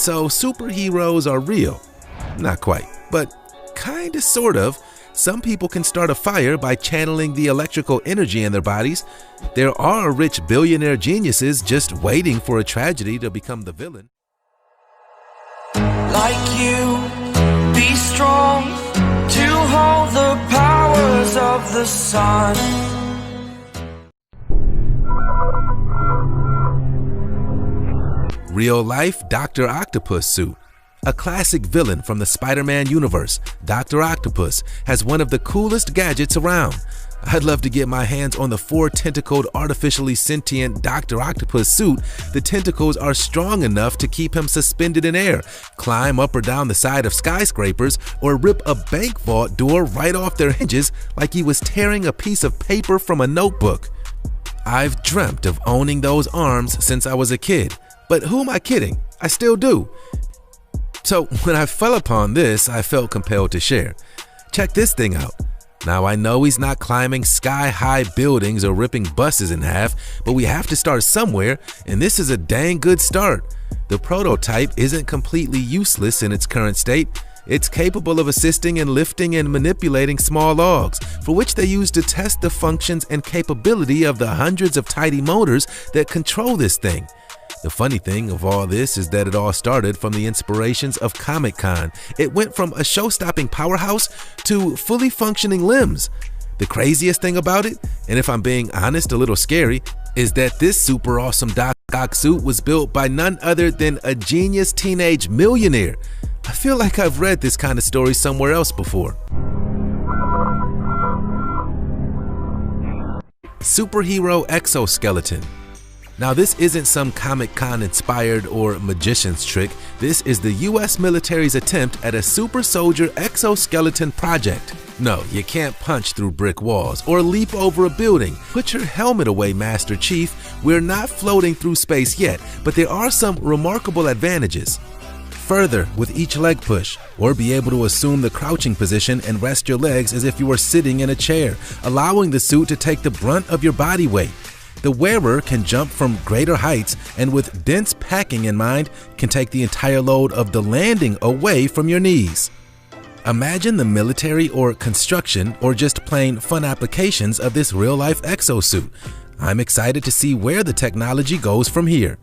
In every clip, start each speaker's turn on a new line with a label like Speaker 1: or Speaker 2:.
Speaker 1: So superheroes are real. Not quite, but kinda sort of. Some people can start a fire by channeling the electrical energy in their bodies. There are rich billionaire geniuses just waiting for a tragedy to become the villain.
Speaker 2: Like you, be strong to hold the powers of the sun.
Speaker 1: Real-life Dr. Octopus suit. A classic villain from the Spider-Man universe, Dr. Octopus has one of the coolest gadgets around. I'd love to get my hands on the 4-tentacled artificially sentient Dr. Octopus suit. The tentacles are strong enough to keep him suspended in air, climb up or down the side of skyscrapers, or rip a bank vault door right off their hinges like he was tearing a piece of paper from a notebook. I've dreamt of owning those arms since I was a kid, but who am I kidding? I still do. So when I fell upon this, I felt compelled to share. Check this thing out. Now I know he's not climbing sky-high buildings or ripping buses in half, but we have to start somewhere, and this is a dang good start. The prototype isn't completely useless in its current state. It's capable of assisting in lifting and manipulating small logs, for which they use to test the functions and capability of the hundreds of tiny motors that control this thing. The funny thing of all this is that it all started from the inspirations of Comic-Con. It went from a show-stopping powerhouse to fully functioning limbs. The craziest thing about it, and if I'm being honest, a little scary, is that this super awesome Doc Ock suit was built by none other than a genius teenage millionaire. I feel like I've read this kind of story somewhere else before. Superhero exoskeleton. Now this isn't some Comic-Con inspired or magician's trick. This is the US military's attempt at a super soldier exoskeleton project. No, you can't punch through brick walls or leap over a building. Put your helmet away, Master Chief. We're not floating through space yet, but there are some remarkable advantages. Further with each leg push, or be able to assume the crouching position and rest your legs as if you were sitting in a chair, allowing the suit to take the brunt of your body weight. The wearer can jump from greater heights and with dense packing in mind can take the entire load of the landing away from your knees. Imagine the military or construction or just plain fun applications of this real-life exosuit. I'm excited to see where the technology goes from here.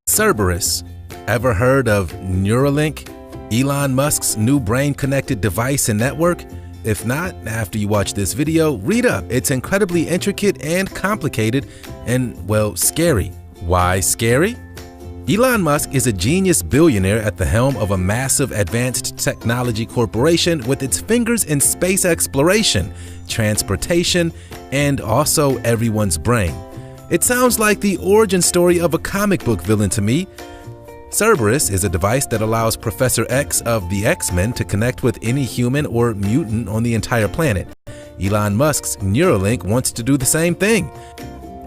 Speaker 1: Cerberus. Ever heard of Neuralink? Elon Musk's new brain-connected device and network? If not, after you watch this video, read up. It's incredibly intricate and complicated and, well, scary. Why scary? Elon Musk is a genius billionaire at the helm of a massive advanced technology corporation with its fingers in space exploration, transportation, and also everyone's brain. It sounds like the origin story of a comic book villain to me. Cerberus is a device that allows Professor X of the X-Men to connect with any human or mutant on the entire planet. Elon Musk's Neuralink wants to do the same thing.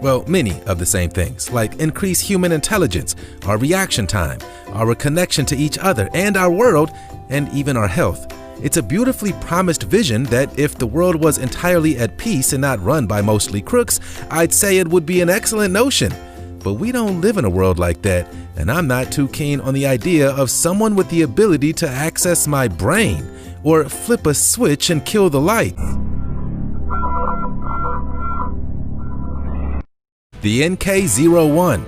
Speaker 1: Well, many of the same things, like increase human intelligence, our reaction time, our connection to each other and our world, and even our health. It's a beautifully promised vision that if the world was entirely at peace and not run by mostly crooks, I'd say it would be an excellent notion. But we don't live in a world like that, and I'm not too keen on the idea of someone with the ability to access my brain or flip a switch and kill the lights. The NK-01.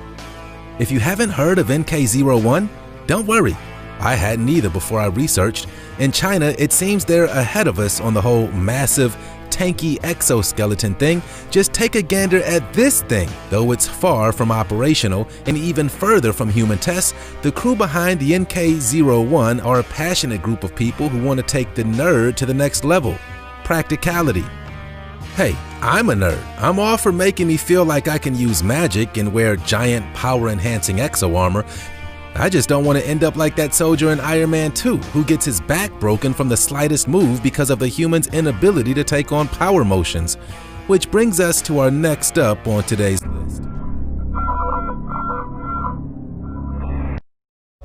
Speaker 1: If you haven't heard of NK-01, don't worry. I hadn't either before I researched. In China, it seems they're ahead of us on the whole massive, tanky exoskeleton thing. Just take a gander at this thing. Though it's far from operational and even further from human tests, the crew behind the NK-01 are a passionate group of people who want to take the nerd to the next level. Practicality. Hey, I'm a nerd. I'm all for making me feel like I can use magic and wear giant power-enhancing exo armor. I just don't want to end up like that soldier in Iron Man 2 who gets his back broken from the slightest move because of the human's inability to take on power motions. Which brings us to our next up on today's list.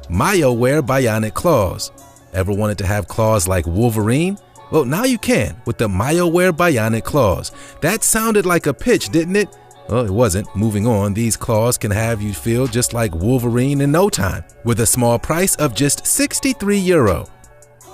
Speaker 1: BioWare Bionic Claws. Ever wanted to have claws like Wolverine? Well, now you can with the BioWare Bionic Claws. That sounded like a pitch, didn't it? Well, it wasn't. Moving on, these claws can have you feel just like Wolverine in no time, with a small price of just €63.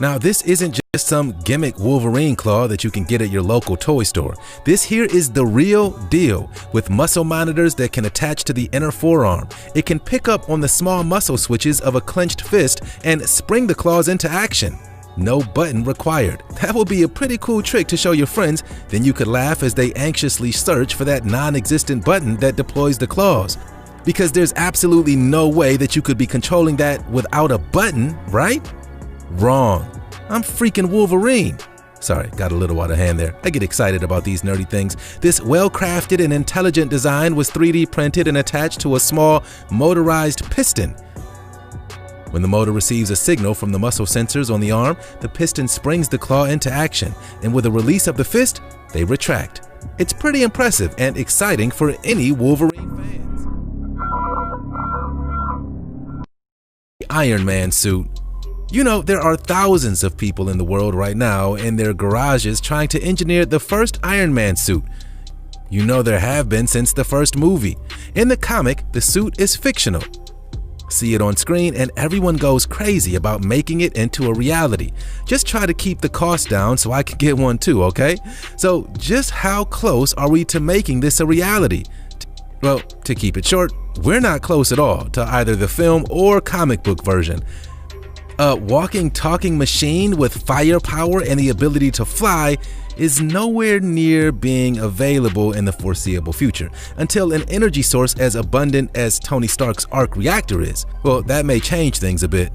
Speaker 1: Now, this isn't just some gimmick Wolverine claw that you can get at your local toy store. This here is the real deal, with muscle monitors that can attach to the inner forearm. It can pick up on the small muscle switches of a clenched fist and spring the claws into action. No button required. That will be a pretty cool trick to show your friends. Then you could laugh as they anxiously search for that non-existent button that deploys the claws. Because there's absolutely no way that you could be controlling that without a button, right? Wrong. I'm freaking Wolverine. Sorry, got a little out of hand there. I get excited about these nerdy things. This well-crafted and intelligent design was 3D printed and attached to a small motorized piston. When the motor receives a signal from the muscle sensors on the arm, the piston springs the claw into action, and with a release of the fist, they retract. It's pretty impressive and exciting for any Wolverine fans. Iron Man suit. You know, there are thousands of people in the world right now in their garages trying to engineer the first Iron Man suit. You know, there have been since the first movie. In the comic, the suit is fictional. See it on screen and everyone goes crazy about making it into a reality. Just try to keep the cost down so I can get one too, okay? So just how close are we to making this a reality? Well, to keep it short, we're not close at all to either the film or comic book version. A walking, talking machine with firepower and the ability to fly is nowhere near being available in the foreseeable future, until an energy source as abundant as Tony Stark's arc reactor is. Well, that may change things a bit.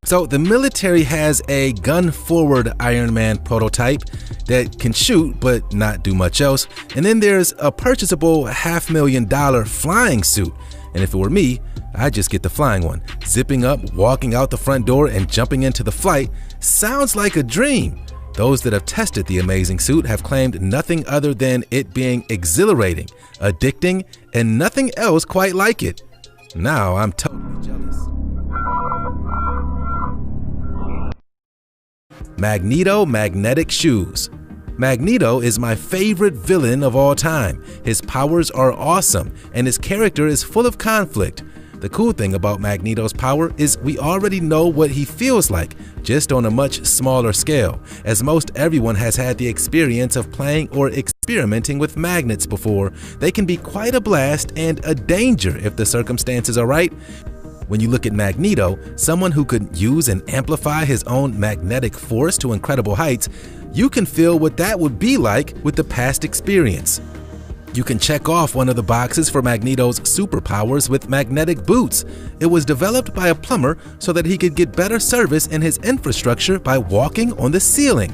Speaker 1: So the military has a gun-forward Iron Man prototype that can shoot but not do much else, and then there's a purchasable $500,000 flying suit. And if it were me, I'd just get the flying one. Zipping up, walking out the front door, and jumping into the flight sounds like a dream. Those that have tested the amazing suit have claimed nothing other than it being exhilarating, addicting, and nothing else quite like it. Now I'm totally jealous. Magneto magnetic shoes. Magneto is my favorite villain of all time. His powers are awesome, and his character is full of conflict. The cool thing about Magneto's power is we already know what he feels like, just on a much smaller scale, as most everyone has had the experience of playing or experimenting with magnets before. They can be quite a blast and a danger if the circumstances are right. When you look at Magneto, someone who could use and amplify his own magnetic force to incredible heights, you can feel what that would be like with the past experience. You can check off one of the boxes for Magneto's superpowers with magnetic boots. It was developed by a plumber so that he could get better service in his infrastructure by walking on the ceiling.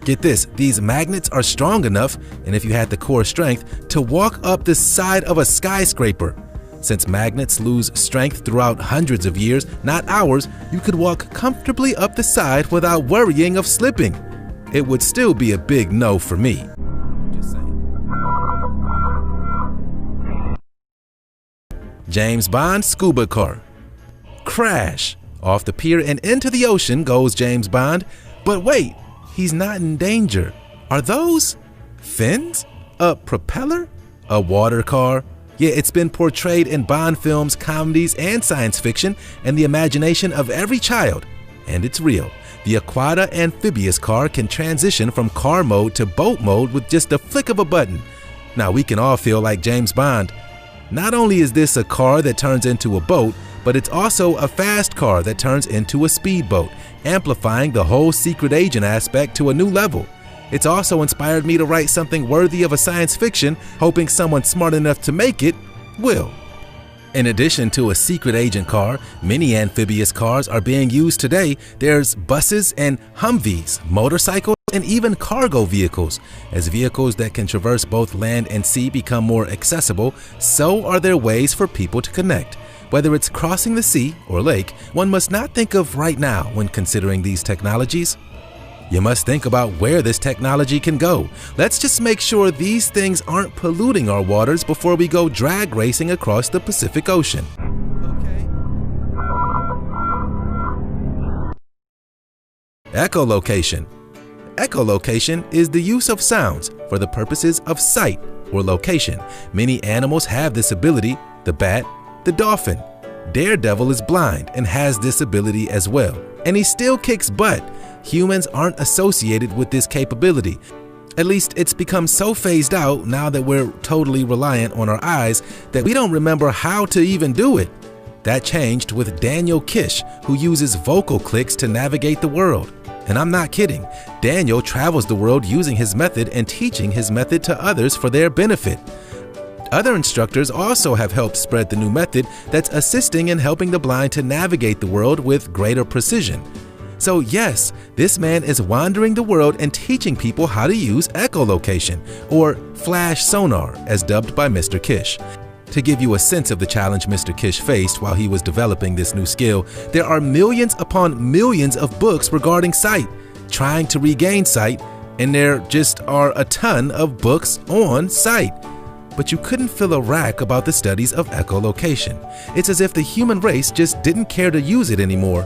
Speaker 1: Get this, these magnets are strong enough, and if you had the core strength, to walk up the side of a skyscraper. Since magnets lose strength throughout hundreds of years, not hours, you could walk comfortably up the side without worrying of slipping. It would still be a big no for me. Just saying. James Bond scuba car. Crash! Off the pier and into the ocean goes James Bond. But wait, he's not in danger. Are those fins? A propeller? A water car? Yeah, it's been portrayed in Bond films, comedies, and science fiction, and the imagination of every child. And it's real. The Aquata amphibious car can transition from car mode to boat mode with just a flick of a button. Now we can all feel like James Bond. Not only is this a car that turns into a boat, but it's also a fast car that turns into a speedboat, amplifying the whole secret agent aspect to a new level. It's also inspired me to write something worthy of a science fiction, hoping someone smart enough to make it will. In addition to a secret agent car, many amphibious cars are being used today. There's buses and Humvees, motorcycles, and even cargo vehicles. As vehicles that can traverse both land and sea become more accessible, so are there ways for people to connect. Whether it's crossing the sea or lake, one must not think of right now when considering these technologies. You must think about where this technology can go. Let's just make sure these things aren't polluting our waters before we go drag racing across the Pacific Ocean. Okay. Echolocation. Echolocation is the use of sounds for the purposes of sight, or location. Many animals have this ability, the bat, the dolphin. Daredevil is blind and has this ability as well, and he still kicks butt. Humans aren't associated with this capability. At least it's become so phased out now that we're totally reliant on our eyes that we don't remember how to even do it. That changed with Daniel Kish, who uses vocal clicks to navigate the world. And I'm not kidding. Daniel travels the world using his method and teaching his method to others for their benefit. Other instructors also have helped spread the new method that's assisting in helping the blind to navigate the world with greater precision. So yes, this man is wandering the world and teaching people how to use echolocation, or flash sonar, as dubbed by Mr. Kish. To give you a sense of the challenge Mr. Kish faced while he was developing this new skill, there are millions upon millions of books regarding sight, trying to regain sight, and there just are a ton of books on sight. But you couldn't fill a rack about the studies of echolocation. It's as if the human race just didn't care to use it anymore.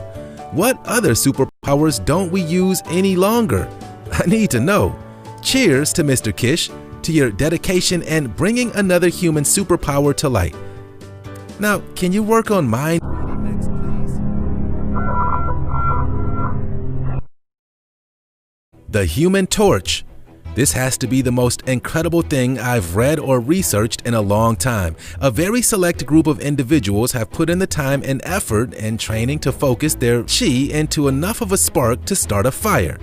Speaker 1: What other superpowers don't we use any longer? I need to know. Cheers to Mr. Kish, to your dedication and bringing another human superpower to light. Now, can you work on mind next, please? The Human Torch. This has to be the most incredible thing I've read or researched in a long time. A very select group of individuals have put in the time and effort and training to focus their chi into enough of a spark to start a fire.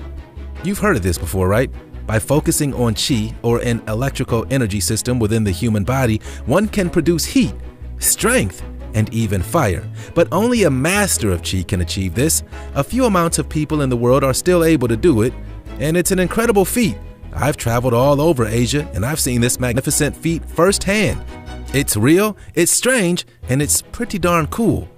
Speaker 1: You've heard of this before, right? By focusing on chi, or an electrical energy system within the human body, one can produce heat, strength, and even fire. But only a master of chi can achieve this. A few amounts of people in the world are still able to do it, and it's an incredible feat. I've traveled all over Asia and I've seen this magnificent feat firsthand. It's real, it's strange, and it's pretty darn cool.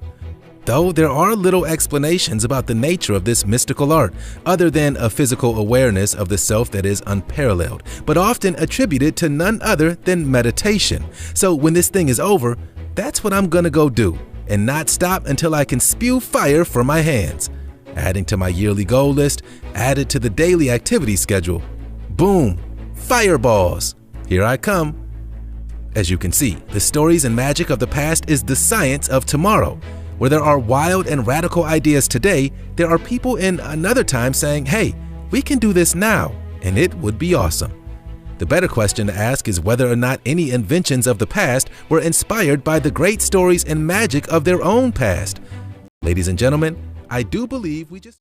Speaker 1: Though there are little explanations about the nature of this mystical art, other than a physical awareness of the self that is unparalleled, but often attributed to none other than meditation. So when this thing is over, that's what I'm gonna go do, and not stop until I can spew fire from my hands. Adding to my yearly goal list, added to the daily activity schedule. Boom! Fireballs! Here I come. As you can see, the stories and magic of the past is the science of tomorrow. Where there are wild and radical ideas today, there are people in another time saying, hey, we can do this now, and it would be awesome. The better question to ask is whether or not any inventions of the past were inspired by the great stories and magic of their own past. Ladies and gentlemen, I do believe we just...